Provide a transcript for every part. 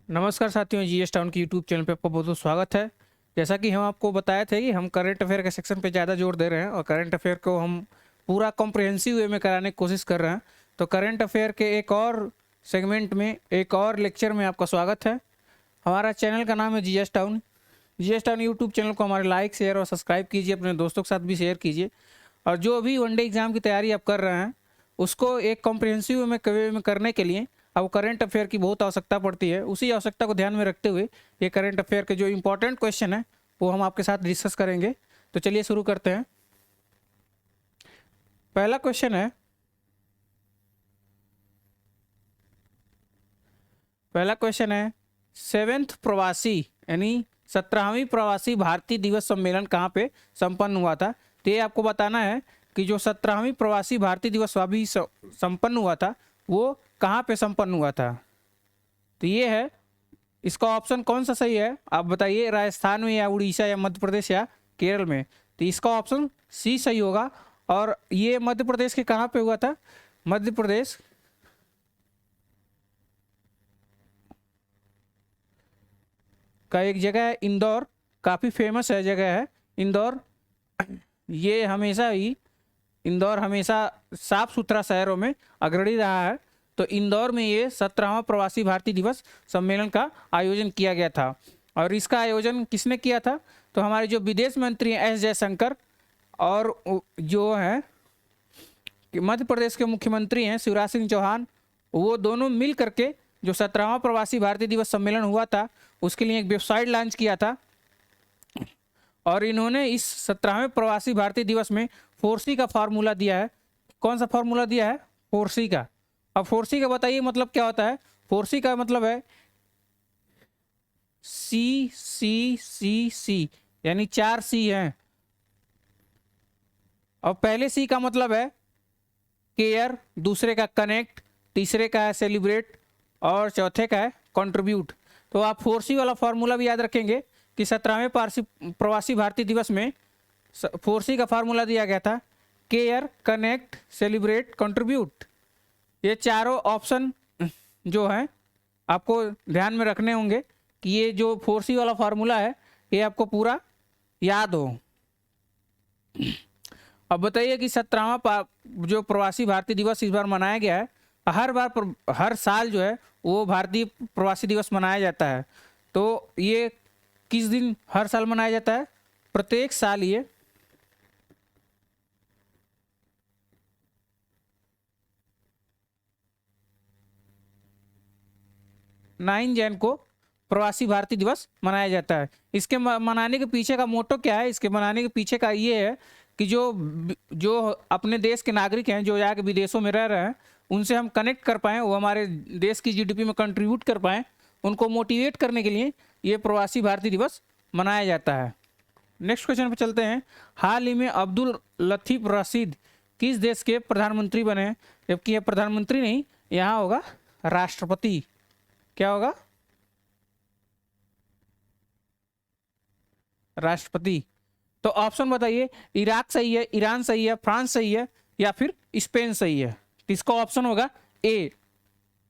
नमस्कार साथियों, GS town की यूट्यूब चैनल पे आपका बहुत बहुत स्वागत है। जैसा कि हम आपको बताए थे कि हम करंट अफेयर के सेक्शन पे ज़्यादा जोर दे रहे हैं और करंट अफेयर को हम पूरा कॉम्प्रिहेंसिव वे में कराने की कोशिश कर रहे हैं। तो करंट अफेयर के एक और सेगमेंट में, एक और लेक्चर में आपका स्वागत है। हमारा चैनल का नाम है GS town. GS town YouTube channel को हमारे लाइक, शेयर और सब्सक्राइब कीजिए, अपने दोस्तों के साथ भी शेयर कीजिए। और जो अभी वनडे एग्जाम की तैयारी आप कर रहे हैं उसको एक कॉम्प्रिहेंसिव वे में करने के लिए अब करंट अफेयर की बहुत आवश्यकता पड़ती है। उसी आवश्यकता को ध्यान में रखते हुए ये करंट अफेयर के जो इंपॉर्टेंट क्वेश्चन है वो हम आपके साथ डिस्कस करेंगे। तो चलिए शुरू करते हैं। पहला क्वेश्चन है, सेवेंथ प्रवासी यानी 17वीं प्रवासी भारतीय दिवस सम्मेलन कहाँ पे संपन्न हुआ था। तो ये आपको बताना है कि जो 17वीं प्रवासी भारतीय दिवस अभी संपन्न हुआ था वो कहाँ पे संपन्न हुआ था। तो ये है, इसका ऑप्शन कौन सा सही है आप बताइए, राजस्थान में या उड़ीसा या मध्य प्रदेश या केरल में। तो इसका ऑप्शन सी सही होगा। और ये मध्य प्रदेश के कहाँ पे हुआ था? मध्य प्रदेश का एक जगह है इंदौर, काफ़ी फेमस है जगह है इंदौर। ये हमेशा ही, इंदौर हमेशा साफ सुथरा शहरों में अग्रणी रहा है। तो इंदौर में ये 17वां प्रवासी भारतीय दिवस सम्मेलन का आयोजन किया गया था। और इसका आयोजन किसने किया था? तो हमारे जो विदेश मंत्री हैं एस जयशंकर, और जो है मध्य प्रदेश के मुख्यमंत्री हैं शिवराज सिंह चौहान, वो दोनों मिल करके जो 17वां प्रवासी भारतीय दिवस सम्मेलन हुआ था उसके लिए एक वेबसाइट लॉन्च किया था। और इन्होंने इस 17वें प्रवासी भारतीय दिवस में 4C का फार्मूला दिया है। कौन सा फार्मूला दिया है? 4C का। अब 4C का बताइए मतलब क्या होता है? 4C का मतलब है सी सी सी सी, यानी 4C हैं। और पहले C का मतलब है केयर, दूसरे का कनेक्ट, तीसरे का है सेलिब्रेट और चौथे का है कंट्रीब्यूट। तो आप 4C वाला फार्मूला भी याद रखेंगे कि 17वें प्रवासी भारतीय दिवस में 4C का फार्मूला दिया गया था, केयर, कनेक्ट, सेलिब्रेट, कंट्रीब्यूट। ये चारों ऑप्शन जो हैं आपको ध्यान में रखने होंगे कि ये जो 4C वाला फार्मूला है ये आपको पूरा याद हो। अब बताइए कि 17वां जो प्रवासी भारतीय दिवस इस बार मनाया गया है, हर साल जो है वो भारतीय प्रवासी दिवस मनाया जाता है। तो ये किस दिन हर साल मनाया जाता है? प्रत्येक साल ये 9 जनवरी को प्रवासी भारतीय दिवस मनाया जाता है। इसके मनाने के पीछे का मोटो क्या है? इसके मनाने के पीछे का ये है कि जो अपने देश के नागरिक हैं जो जाके विदेशों में रह रहे हैं उनसे हम कनेक्ट कर पाएँ, वो हमारे देश की जीडीपी में कंट्रीब्यूट कर पाएँ, उनको मोटिवेट करने के लिए ये प्रवासी भारतीय दिवस मनाया जाता है। नेक्स्ट क्वेश्चन पे चलते हैं। हाल ही में अब्दुल लतीफ रशीद किस देश के प्रधानमंत्री बने हैं? जबकि यह प्रधानमंत्री नहीं, यहाँ होगा राष्ट्रपति। क्या होगा? राष्ट्रपति। तो ऑप्शन बताइए, इराक सही है, ईरान सही है, फ्रांस सही है या फिर स्पेन सही है? इसका ऑप्शन होगा ए,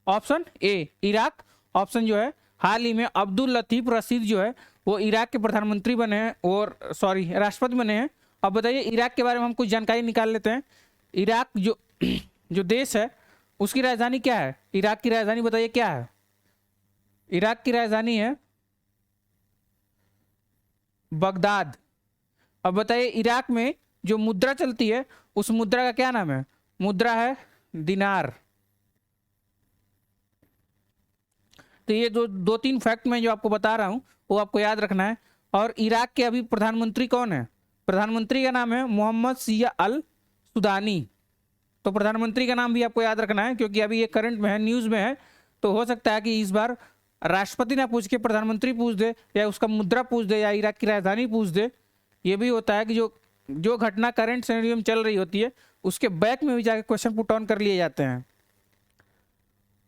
ऑप्शन ए इराक। ऑप्शन जो है, हाल ही में अब्दुल लतीफ रशीद जो है वो इराक के प्रधानमंत्री बने हैं, और सॉरी राष्ट्रपति बने हैं। अब बताइए इराक के बारे में हम कुछ जानकारी निकाल लेते हैं। इराक जो जो देश है उसकी राजधानी क्या है? इराक की राजधानी बताइए क्या है? इराक की राजधानी है बगदाद। अब बताइए इराक में जो मुद्रा चलती है उस मुद्रा का क्या नाम है? मुद्रा है दिनार। तो ये जो दो तीन फैक्ट मैं जो आपको बता रहा हूं वो आपको याद रखना है। और इराक के अभी प्रधानमंत्री कौन है? प्रधानमंत्री का नाम है मोहम्मद सिया अल सुदानी। तो प्रधानमंत्री का नाम भी आपको याद रखना है क्योंकि अभी ये करंट में है, न्यूज़ में है। तो हो सकता है कि इस बार राष्ट्रपति ना पूछ के प्रधानमंत्री पूछ दे, या उसका मुद्रा पूछ दे, या इराक की राजधानी पूछ दे। ये भी होता है कि जो घटना करंट सिनेरियो में चल रही होती है उसके बैक में भी जाके क्वेश्चन पुट ऑन कर लिए जाते हैं।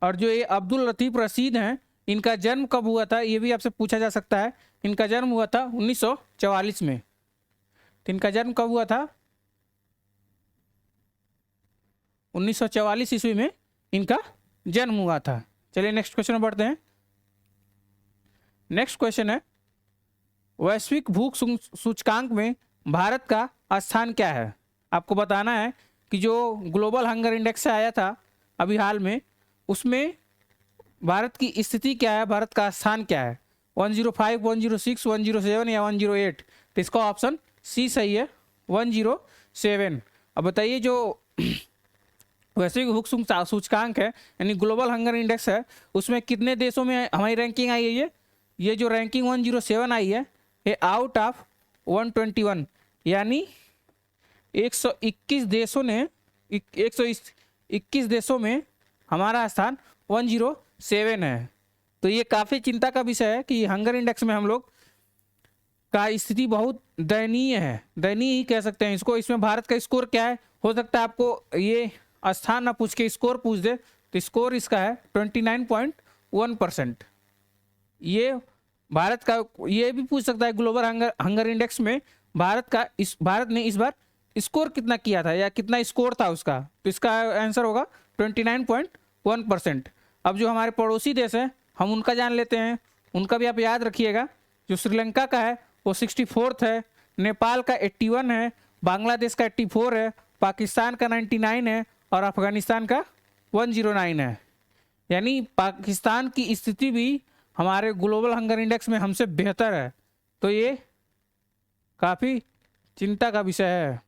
और जो ये अब्दुल लतीफ रशीद हैं, इनका जन्म कब हुआ था ये भी आपसे पूछा जा सकता है। इनका जन्म हुआ था 1944 में। तो इनका जन्म कब हुआ था? 1944 ईस्वी में इनका जन्म हुआ था। चलिए नेक्स्ट क्वेश्चन में बढ़ते हैं। नेक्स्ट क्वेश्चन है, वैश्विक भूख सूचकांक में भारत का स्थान क्या है? आपको बताना है कि जो ग्लोबल हंगर इंडेक्स से आया था अभी हाल में, उसमें भारत की स्थिति क्या है, भारत का स्थान क्या है? 105, 106, 107 या 108? तो इसका ऑप्शन सी सही है, 107। अब बताइए जो वैश्विक भूख सूचकांक है यानी ग्लोबल हंगर इंडेक्स है, उसमें कितने देशों में हमारी रैंकिंग आई है? ये जो रैंकिंग 107 आई है, ये आउट ऑफ 121, यानी 121 देशों ने 121 देशों में हमारा स्थान 107 है। तो ये काफ़ी चिंता का विषय है कि हंगर इंडेक्स में हम लोग का स्थिति बहुत दयनीय है, दयनीय ही कह सकते हैं इसको। इसमें भारत का स्कोर क्या है? हो सकता है आपको ये स्थान ना पूछ के स्कोर पूछ दे, तो स्कोर इसका है 29.1%। ये भारत का, ये भी पूछ सकता है ग्लोबल हंगर इंडेक्स में भारत ने इस बार स्कोर कितना किया था या कितना स्कोर था उसका, तो इसका आंसर होगा 29.1%। अब जो हमारे पड़ोसी देश हैं हम उनका जान लेते हैं, उनका भी आप याद रखिएगा। जो श्रीलंका का है वो 64th है, नेपाल का 81 है, बांग्लादेश का 84 है, पाकिस्तान का 99 है और अफगानिस्तान का 109 है। यानी पाकिस्तान की स्थिति भी हमारे ग्लोबल हंगर इंडेक्स में हमसे बेहतर है, तो ये काफ़ी चिंता का विषय है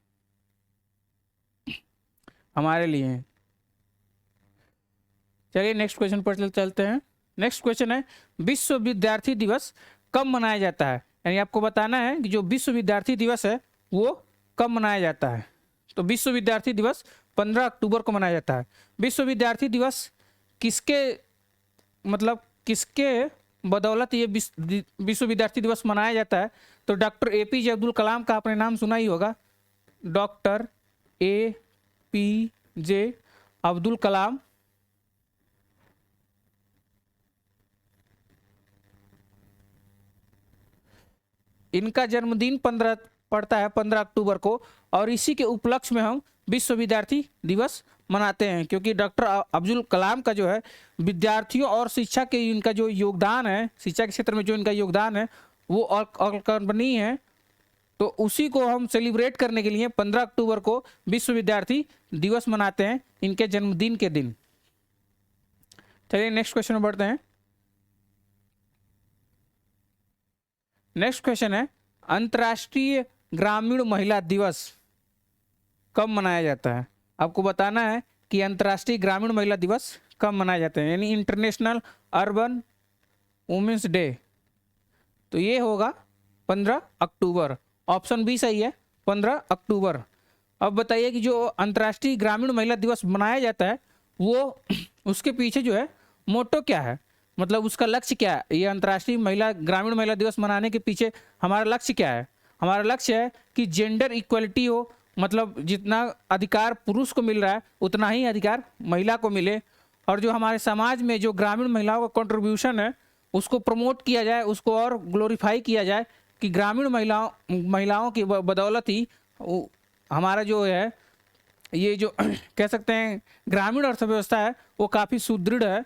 हमारे लिए। चलिए नेक्स्ट क्वेश्चन पर चलते हैं। नेक्स्ट क्वेश्चन है, विश्व विद्यार्थी दिवस कब मनाया जाता है? यानी आपको बताना है कि जो विश्व विद्यार्थी दिवस है वो कब मनाया जाता है। तो विश्व विद्यार्थी दिवस 15 अक्टूबर को मनाया जाता है। विश्व विद्यार्थी दिवस किसके बदौलत ये विश्व विद्यार्थी दिवस मनाया जाता है? तो डॉक्टर APJ अब्दुल कलाम का आपने नाम सुना ही होगा। डॉक्टर APJ अब्दुल कलाम इनका जन्मदिन पड़ता है 15 अक्टूबर को, और इसी के उपलक्ष्य में हम विश्व विद्यार्थी दिवस मनाते हैं, क्योंकि डॉक्टर अब्दुल कलाम का जो है विद्यार्थियों और शिक्षा के इनका जो योगदान है, शिक्षा के क्षेत्र में जो इनका योगदान है वो अकल्पनीय है। तो उसी को हम सेलिब्रेट करने के लिए 15 अक्टूबर को विश्व विद्यार्थी दिवस मनाते हैं, इनके जन्मदिन के दिन। चलिए नेक्स्ट क्वेश्चन में बढ़ते हैं। नेक्स्ट क्वेश्चन है, अंतर्राष्ट्रीय ग्रामीण महिला दिवस कब मनाया जाता है? आपको बताना है कि अंतर्राष्ट्रीय ग्रामीण महिला दिवस कब मनाया जाता है, यानी इंटरनेशनल अर्बन वुमेन्स डे। तो ये होगा 15 अक्टूबर। ऑप्शन बी सही है, 15 अक्टूबर। अब बताइए कि जो अंतर्राष्ट्रीय ग्रामीण महिला दिवस मनाया जाता है वो उसके पीछे जो है मोटो क्या है, मतलब उसका लक्ष्य क्या है? ये अंतर्राष्ट्रीय ग्रामीण महिला दिवस मनाने के पीछे हमारा लक्ष्य क्या है? हमारा लक्ष्य है कि जेंडर इक्वलिटी हो, मतलब जितना अधिकार पुरुष को मिल रहा है उतना ही अधिकार महिला को मिले, और जो हमारे समाज में जो ग्रामीण महिलाओं का कंट्रीब्यूशन है उसको प्रमोट किया जाए, उसको और ग्लोरीफाई किया जाए कि ग्रामीण महिलाओं की बदौलत ही हमारा जो है ये जो कह सकते हैं ग्रामीण अर्थव्यवस्था है वो काफ़ी सुदृढ़ है।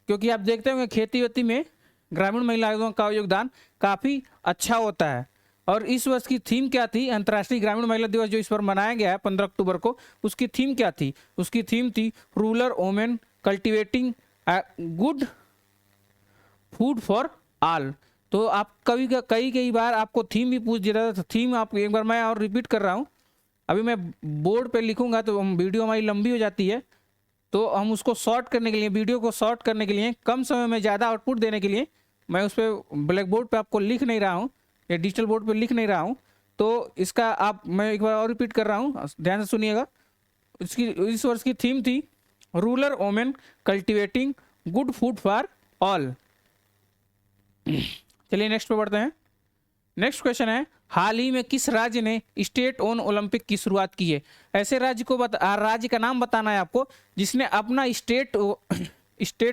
क्योंकि आप देखते होंगे खेती वेती में ग्रामीण महिलाओं का योगदान काफ़ी अच्छा होता है। और इस वर्ष की थीम क्या थी? अंतर्राष्ट्रीय ग्रामीण महिला दिवस जो इस पर मनाया गया है 15 अक्टूबर को, उसकी थीम क्या थी? उसकी थीम थी rural women cultivating good food for all. तो आप कई बार आपको थीम भी पूछ दिया था, थीम आप एक बार मैं और रिपीट कर रहा हूँ। अभी मैं बोर्ड पे लिखूंगा तो वीडियो हमारी लंबी हो जाती है, तो हम उसको शॉर्ट करने के लिए, वीडियो को शॉर्ट करने के लिए, कम समय में ज़्यादा आउटपुट देने के लिए मैं उस पर ब्लैक बोर्ड पर आपको लिख नहीं रहा हूँ या डिजिटल बोर्ड पर लिख नहीं रहा हूँ। तो इसका मैं एक बार और रिपीट कर रहा हूँ, ध्यान से सुनिएगा। इस वर्ष की थीम थी rural women cultivating good food for all. चलिए नेक्स्ट पे बढ़ते हैं। नेक्स्ट क्वेश्चन है, हाल ही में किस राज्य ने स्टेट ओन ओलंपिक की शुरुआत की है? ऐसे राज्य का नाम बताना है आपको जिसने अपना स्टेट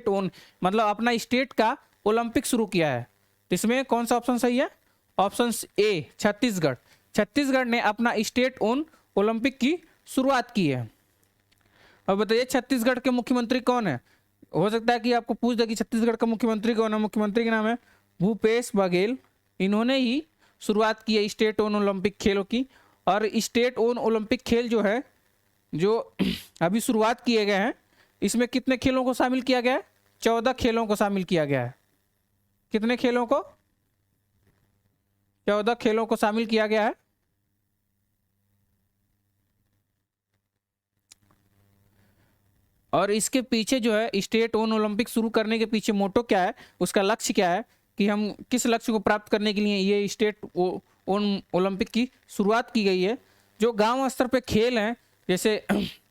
ओन मतलब अपना स्टेट का ओलंपिक शुरू किया है। इसमें कौन सा ऑप्शन सही है? Option A Chhattisgarh. छत्तीसगढ़ ने अपना स्टेट ओन ओलंपिक की शुरुआत की है। अब बताइए छत्तीसगढ़ के मुख्यमंत्री कौन है? हो सकता है कि आपको पूछ दे कि छत्तीसगढ़ का मुख्यमंत्री कौन है। मुख्यमंत्री का नाम है भूपेश बघेल, इन्होंने ही शुरुआत की है स्टेट ओन ओलंपिक खेलों की। और स्टेट ओन ओलंपिक खेल जो है, जो अभी शुरुआत किए गए हैं, इसमें कितने खेलों को शामिल किया गया है? 14 खेलों को शामिल किया गया है। कितने खेलों को? 14 खेलों को शामिल किया गया है। और इसके पीछे जो है स्टेट ओन ओलंपिक शुरू करने के पीछे मोटो क्या है, उसका लक्ष्य क्या है, कि हम किस लक्ष्य को प्राप्त करने के लिए ये स्टेट ओन ओलंपिक की शुरुआत की गई है। जो गांव स्तर पे खेल हैं, जैसे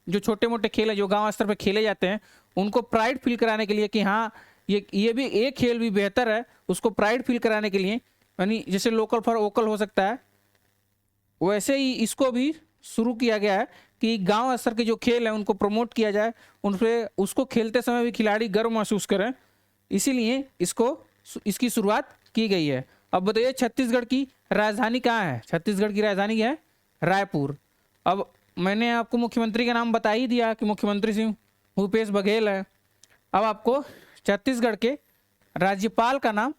जो छोटे मोटे खेल हैं जो गांव स्तर पे खेले जाते हैं, उनको प्राइड फील कराने के लिए कि हाँ ये भी एक खेल भी बेहतर है, उसको प्राइड फील कराने के लिए, यानी जैसे लोकल फॉर वोकल हो सकता है, वैसे ही इसको भी शुरू किया गया है कि गांव स्तर के जो खेल हैं उनको प्रमोट किया जाए, उन पे उसको खेलते समय भी खिलाड़ी गर्व महसूस करें, इसीलिए इसकी शुरुआत की गई है। अब बताइए छत्तीसगढ़ की राजधानी कहाँ है? छत्तीसगढ़ की राजधानी है रायपुर। अब मैंने आपको मुख्यमंत्री का नाम बता ही दिया कि मुख्यमंत्री सिंह भूपेश बघेल है। अब आपको छत्तीसगढ़ के राज्यपाल का नाम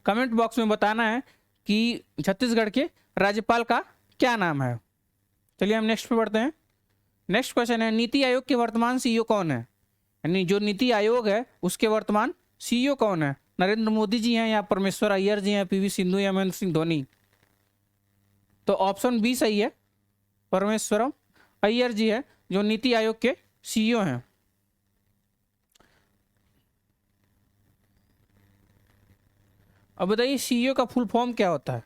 कमेंट बॉक्स में बताना है कि छत्तीसगढ़ के राज्यपाल का क्या नाम है। चलिए हम नेक्स्ट पे बढ़ते हैं। नेक्स्ट क्वेश्चन है, नीति आयोग के वर्तमान सीईओ कौन है? यानी जो नीति आयोग है उसके वर्तमान सीईओ कौन है? नरेंद्र मोदी जी हैं, या परमेश्वर अय्यर जी हैं, पीवी सिंधु या महेंद्र सिंह धोनी? तो ऑप्शन बी सही है, परमेश्वरम अय्यर जी है जो नीति आयोग के सीईओ हैं। अब बताइए सीईओ का फुल फॉर्म क्या होता है?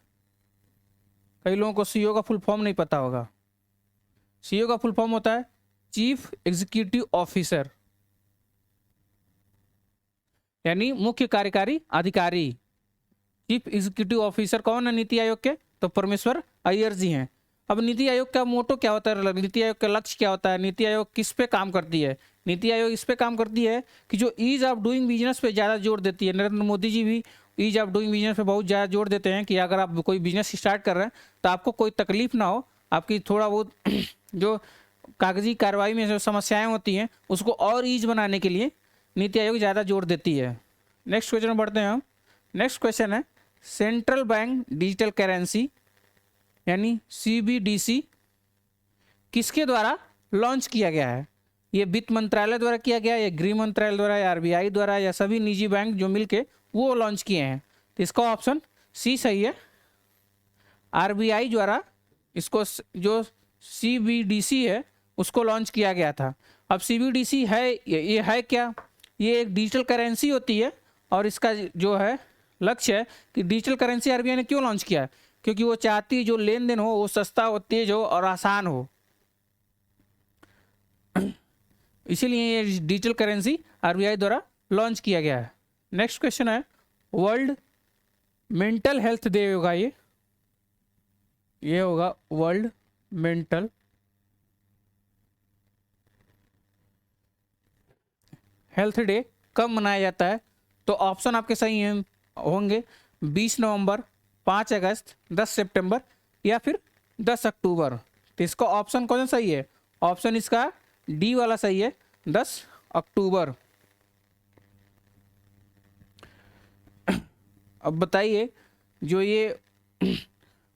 कई लोगों को सीईओ का फुल फॉर्म नहीं पता होगा। सीईओ का फुल फॉर्म होता है चीफ एग्जीक्यूटिव ऑफिसर, यानी मुख्य कार्यकारी अधिकारी। चीफ एग्जीक्यूटिव ऑफिसर कौन है नीति आयोग के? तो परमेश्वर अय्यर जी हैं। अब नीति आयोग का मोटो क्या होता है, नीति आयोग का लक्ष्य क्या होता है, नीति आयोग किस पे काम करती है? नीति आयोग इस पे काम करती है कि जो ईज ऑफ डूइंग बिजनेस पे ज़्यादा जोर देती है। नरेंद्र मोदी जी भी ईज ऑफ डूइंग बिजनेस पे बहुत ज़्यादा जोर देते हैं कि अगर आप कोई बिजनेस स्टार्ट कर रहे हैं तो आपको कोई तकलीफ ना हो, आपकी थोड़ा बहुत जो कागजी कार्रवाई में जो समस्याएं होती हैं उसको और ईज बनाने के लिए नीति आयोग ज़्यादा जोर देती है। नेक्स्ट क्वेश्चन में बढ़ते हैं हम। नेक्स्ट क्वेश्चन है, सेंट्रल बैंक डिजिटल करेंसी यानी सीबीडीसी किसके द्वारा लॉन्च किया गया है? ये वित्त मंत्रालय द्वारा किया गया, या गृह मंत्रालय द्वारा, या आरबीआई द्वारा, या सभी निजी बैंक जो मिलके वो लॉन्च किए हैं? तो इसका ऑप्शन सी सही है, आरबीआई द्वारा इसको जो सीबीडीसी है उसको लॉन्च किया गया था। अब सीबीडीसी है ये है क्या? ये एक डिजिटल करेंसी होती है और इसका जो है लक्ष्य है कि डिजिटल करेंसी आरबीआई ने क्यों लॉन्च किया? क्योंकि वो चाहती है जो लेन देन हो वो सस्ता हो, तेज हो और आसान हो, इसीलिए ये डिजिटल करेंसी आरबीआई द्वारा लॉन्च किया गया है। नेक्स्ट क्वेश्चन है, वर्ल्ड मेंटल हेल्थ डे होगा ये होगा वर्ल्ड मेंटल हेल्थ डे कब मनाया जाता है? तो ऑप्शन आपके सही होंगे 20 नवंबर, 5 अगस्त, 10 सितंबर या फिर 10 अक्टूबर। तो इसका ऑप्शन कौन सा सही है? ऑप्शन इसका डी वाला सही है, 10 अक्टूबर। अब बताइए जो ये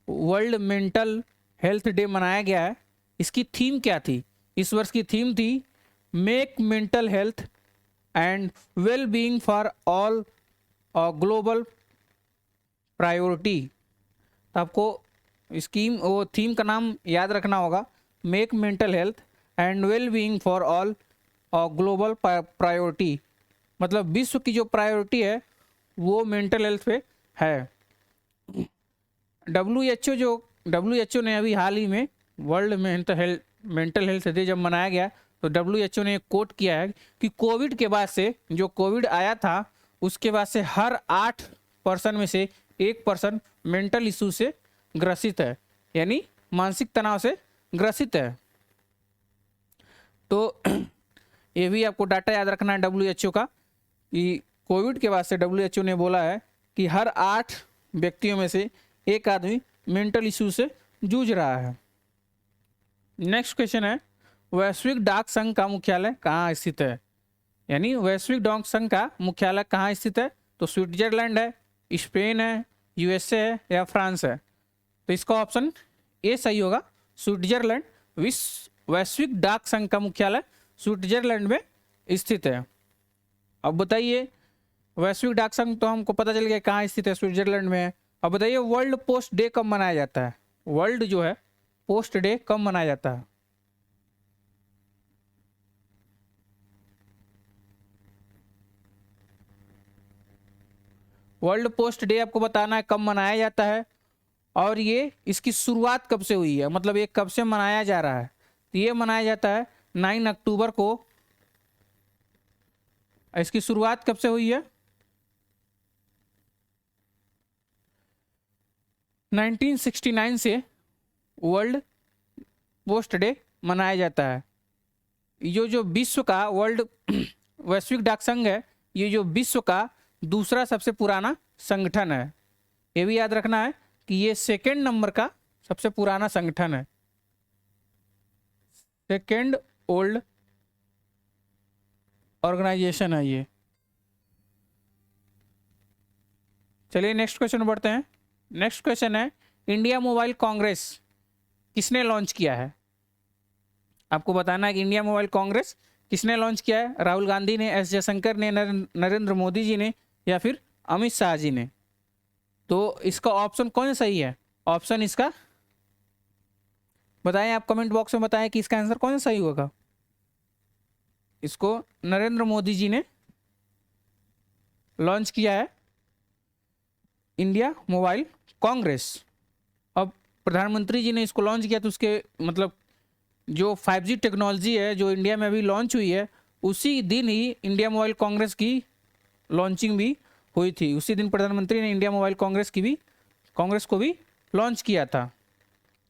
वर्ल्ड मेंटल हेल्थ डे मनाया गया है इसकी थीम क्या थी? इस वर्ष की थीम थी make mental health and well being for all global priority. तो आपको स्कीम वो थीम का नाम याद रखना होगा, make mental health and well being for all global priority, मतलब विश्व की जो प्रायोरिटी है वो मेंटल हेल्थ पे है। डब्ल्यूएचओ ने अभी हाल ही में वर्ल्ड मेंटल हेल्थ डे जब मनाया गया तो डब्ल्यूएचओ ने एक कोट किया है कि कोविड के बाद से, जो कोविड आया था उसके बाद से हर 8 पर्सन में से 1 पर्सन मेंटल इशू से ग्रसित है, यानी मानसिक तनाव से ग्रसित है। तो ये भी आपको डाटा याद रखना है डब्ल्यूएचओ का कि कोविड के बाद से डब्ल्यूएचओ ने बोला है कि हर 8 व्यक्तियों में से 1 आदमी मेंटल इशू से जूझ रहा है। नेक्स्ट क्वेश्चन है, वैश्विक डाक संघ का मुख्यालय कहाँ स्थित है? यानी वैश्विक डाक संघ का मुख्यालय कहाँ स्थित है? तो स्विट्जरलैंड है, स्पेन है, यूएसए है या फ्रांस है? तो इसका ऑप्शन ए सही होगा, स्विट्जरलैंड। विश्व वैश्विक डाक संघ का मुख्यालय स्विट्जरलैंड में स्थित है। अब बताइए, वैश्विक डाक संघ तो हमको पता चल गया कहाँ स्थित है, स्विट्जरलैंड में है। अब बताइए वर्ल्ड पोस्ट डे कब मनाया जाता है? वर्ल्ड जो है पोस्ट डे कब मनाया जाता है? वर्ल्ड पोस्ट डे आपको बताना है कब मनाया जाता है, और ये इसकी शुरुआत कब से हुई है, मतलब ये कब से मनाया जा रहा है? तो ये मनाया जाता है 9 अक्टूबर को। इसकी शुरुआत कब से हुई है? 1969 से वर्ल्ड पोस्ट डे मनाया जाता है। ये जो विश्व का वर्ल्ड वैश्विक डाक संघ है, ये जो विश्व का दूसरा सबसे पुराना संगठन है। ये भी याद रखना है कि ये सेकेंड नंबर का सबसे पुराना संगठन है, सेकेंड ओल्ड ऑर्गेनाइजेशन है ये। चलिए नेक्स्ट क्वेश्चन बढ़ते हैं। नेक्स्ट क्वेश्चन है, इंडिया मोबाइल कांग्रेस किसने लॉन्च किया है? आपको बताना है कि इंडिया मोबाइल कांग्रेस किसने लॉन्च किया है? राहुल गांधी ने, एस जयशंकर ने, नरेंद्र मोदी जी ने या फिर अमित शाह जी ने? तो इसका ऑप्शन कौन सही है? ऑप्शन इसका बताएं, आप कमेंट बॉक्स में बताएं कि इसका आंसर कौन सा सही होगा। इसको नरेंद्र मोदी जी ने लॉन्च किया है, इंडिया मोबाइल कांग्रेस। अब प्रधानमंत्री जी ने इसको लॉन्च किया तो उसके मतलब जो 5G टेक्नोलॉजी है जो इंडिया में अभी लॉन्च हुई है, उसी दिन ही इंडिया मोबाइल कांग्रेस की लॉन्चिंग भी हुई थी। उसी दिन प्रधानमंत्री ने इंडिया मोबाइल कांग्रेस को भी लॉन्च किया था।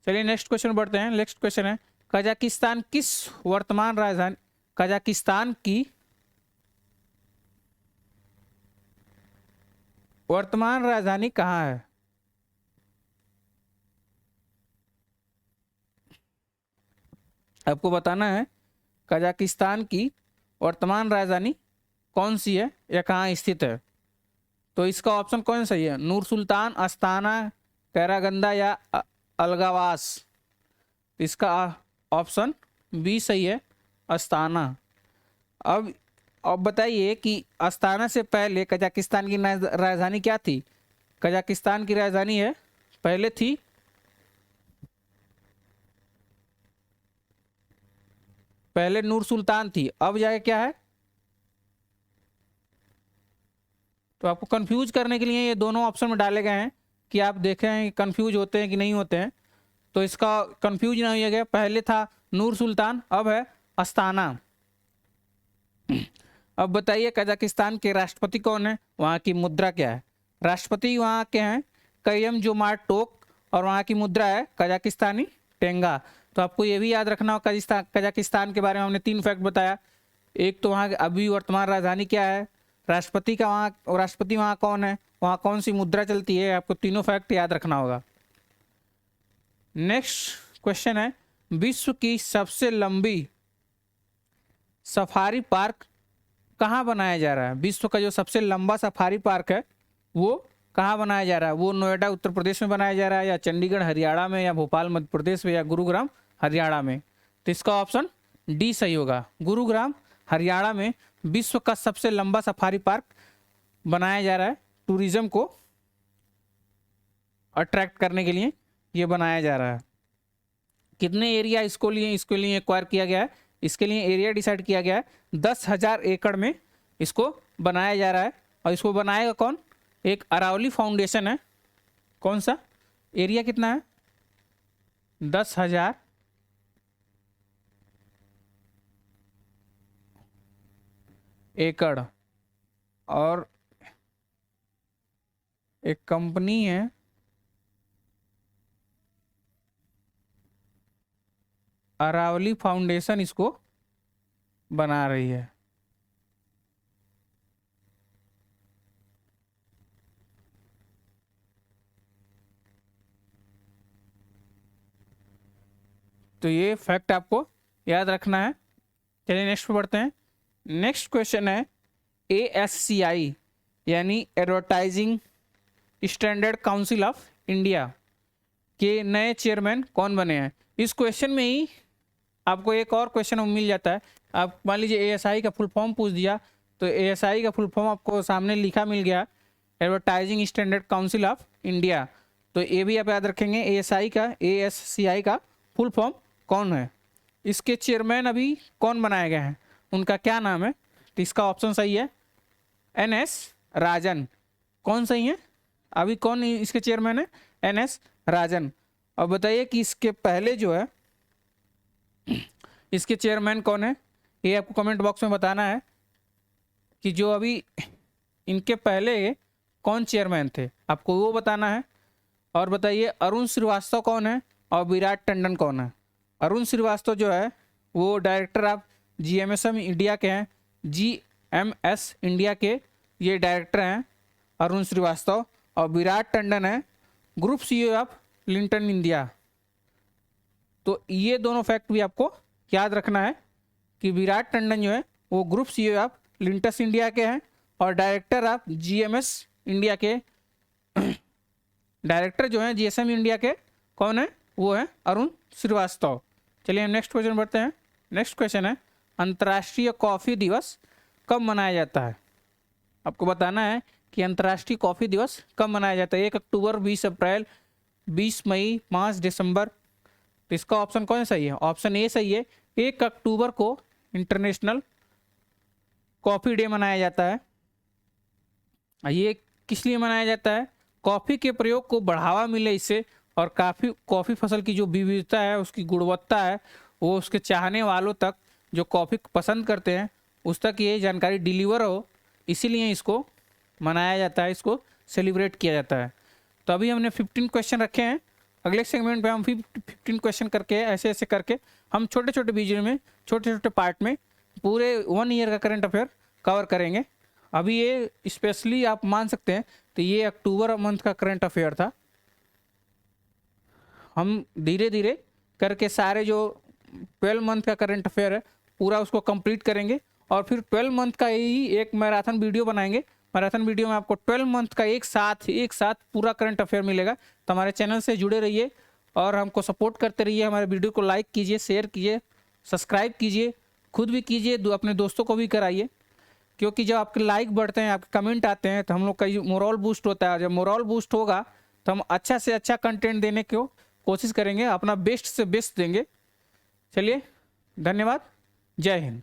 चलिए नेक्स्ट क्वेश्चन बढ़ते हैं। नेक्स्ट क्वेश्चन है, कजाकिस्तान किस वर्तमान राजधानी कजाकिस्तान की वर्तमान राजधानी कहाँ है? आपको बताना है कजाकिस्तान की वर्तमान राजधानी कौन सी है या कहाँ स्थित है। तो इसका ऑप्शन कौन सही है? नूर सुल्तान, अस्ताना, कैरागंदा या अलगावास? इसका ऑप्शन बी सही है, अस्ताना। अब बताइए कि अस्ताना से पहले कजाकिस्तान की राजधानी क्या थी? कजाकिस्तान की राजधानी है, पहले थी पहले नूर सुल्तान थी, अब जाके क्या है? तो आपको कंफ्यूज करने के लिए ये दोनों ऑप्शन में डाले गए हैं कि आप देखें कंफ्यूज होते हैं कि नहीं होते हैं। तो इसका कंफ्यूज ना होइएगा, पहले था नूर सुल्तान, अब है अस्ताना। अब बताइए कजाकिस्तान के राष्ट्रपति कौन है, वहाँ की मुद्रा क्या है? राष्ट्रपति वहाँ के हैं कयम जोमार्ट टोक, और वहाँ की मुद्रा है कजाकिस्तानी टेंगा। तो आपको ये भी याद रखना हो, कजाकिस्तान के बारे में हमने 3 फैक्ट बताया। एक तो वहाँ अभी वर्तमान राजधानी क्या है, राष्ट्रपति वहाँ कौन है, वहाँ कौन सी मुद्रा चलती है, आपको तीनों फैक्ट याद रखना होगा। नेक्स्ट क्वेश्चन है, विश्व की सबसे लंबी सफारी पार्क कहाँ बनाया जा रहा है? विश्व का जो सबसे लंबा सफारी पार्क है वो कहाँ बनाया जा रहा है? वो नोएडा उत्तर प्रदेश में बनाया जा रहा है, या चंडीगढ़ हरियाणा में, या भोपाल मध्य प्रदेश में, या गुरुग्राम हरियाणा में? तो इसका ऑप्शन डी सही होगा, गुरुग्राम हरियाणा में विश्व का सबसे लंबा सफारी पार्क बनाया जा रहा है। टूरिज्म को अट्रैक्ट करने के लिए ये बनाया जा रहा है। कितने एरिया इसके लिए एक्वायर किया गया है? इसके लिए एरिया डिसाइड किया गया है 10,000 एकड़ में इसको बनाया जा रहा है। और इसको बनाएगा कौन? एक अरावली फाउंडेशन है। कौन सा एरिया कितना है? 10,000 एकड़। और एक कंपनी है अरावली फाउंडेशन इसको बना रही है। तो ये फैक्ट आपको याद रखना है। चलिए नेक्स्ट पे बढ़ते हैं। नेक्स्ट क्वेश्चन है ASCI यानी advertising standard council of India के नए चेयरमैन कौन बने हैं। इस क्वेश्चन में ही आपको एक और क्वेश्चन मिल जाता है। आप मान लीजिए ASI का फुल फॉर्म पूछ दिया तो ASI का फुल फॉर्म आपको सामने लिखा मिल गया, advertising standard council of India. तो ये भी आप याद रखेंगे, ASCI का फुल फॉर्म कौन है। इसके चेयरमैन अभी कौन बनाए गए हैं, उनका क्या नाम है। तो इसका ऑप्शन सही है NS राजन। कौन सही है, अभी कौन इसके चेयरमैन है, NS राजन। और बताइए कि इसके पहले जो है इसके चेयरमैन कौन है, ये आपको कमेंट बॉक्स में बताना है कि जो अभी इनके पहले कौन चेयरमैन थे, आपको वो बताना है। और बताइए अरुण श्रीवास्तव कौन है और विराट टंडन कौन है। अरुण श्रीवास्तव जो है वो डायरेक्टर ऑफ GMSM इंडिया के हैं, GMS इंडिया के ये डायरेक्टर हैं अरुण श्रीवास्तव। और विराट टंडन है group CEO of Linton India. तो ये दोनों फैक्ट भी आपको याद रखना है कि विराट टंडन जो है वो group CEO of linctus India के हैं और डायरेक्टर ऑफ GMS इंडिया के डायरेक्टर जो हैं GSM इंडिया के कौन है, वो है अरुण श्रीवास्तव। चलिए हम नेक्स्ट क्वेश्चन बढ़ते हैं। नेक्स्ट क्वेश्चन है अंतर्राष्ट्रीय कॉफ़ी दिवस कब मनाया जाता है। आपको बताना है कि अंतर्राष्ट्रीय कॉफ़ी दिवस कब मनाया जाता है। 1 अक्टूबर, 20 अप्रैल, 20 मई, 5 दिसंबर। तो इसका ऑप्शन कौन सही है, ऑप्शन ए सही है। 1 अक्टूबर को इंटरनेशनल कॉफ़ी डे मनाया जाता है। ये किस लिए मनाया जाता है, कॉफ़ी के प्रयोग को बढ़ावा मिले इससे, और कॉफ़ी फसल की जो विविधता है, उसकी गुणवत्ता है, वो उसके चाहने वालों तक, जो कॉफ़ी पसंद करते हैं उस तक ये जानकारी डिलीवर हो, इसीलिए इसको मनाया जाता है, इसको सेलिब्रेट किया जाता है। तो अभी हमने 15 क्वेश्चन रखे हैं। अगले सेगमेंट पे हम 15 क्वेश्चन करके ऐसे ऐसे करके हम छोटे छोटे वीडियो में, छोटे छोटे पार्ट में पूरे 1 ईयर का करंट अफेयर कवर करेंगे। अभी ये स्पेशली आप मान सकते हैं तो ये अक्टूबर मंथ का करंट अफेयर था। हम धीरे धीरे करके सारे जो 12 मंथ का करंट अफेयर है पूरा उसको कंप्लीट करेंगे, और फिर 12 मंथ का ही एक मैराथन वीडियो बनाएंगे। मैराथन वीडियो में आपको 12 मंथ का एक साथ पूरा करंट अफेयर मिलेगा। तो हमारे चैनल से जुड़े रहिए और हमको सपोर्ट करते रहिए। हमारे वीडियो को लाइक कीजिए, शेयर कीजिए, सब्सक्राइब कीजिए, खुद भी कीजिए, अपने दोस्तों को भी कराइए, क्योंकि जब आपके लाइक बढ़ते हैं, आपके कमेंट आते हैं, तो हम लोग का मोरल बूस्ट होता है। जब मोरल बूस्ट होगा तो हम अच्छा से अच्छा कंटेंट देने की कोशिश करेंगे, अपना बेस्ट से बेस्ट देंगे। चलिए, धन्यवाद, जय हिंद।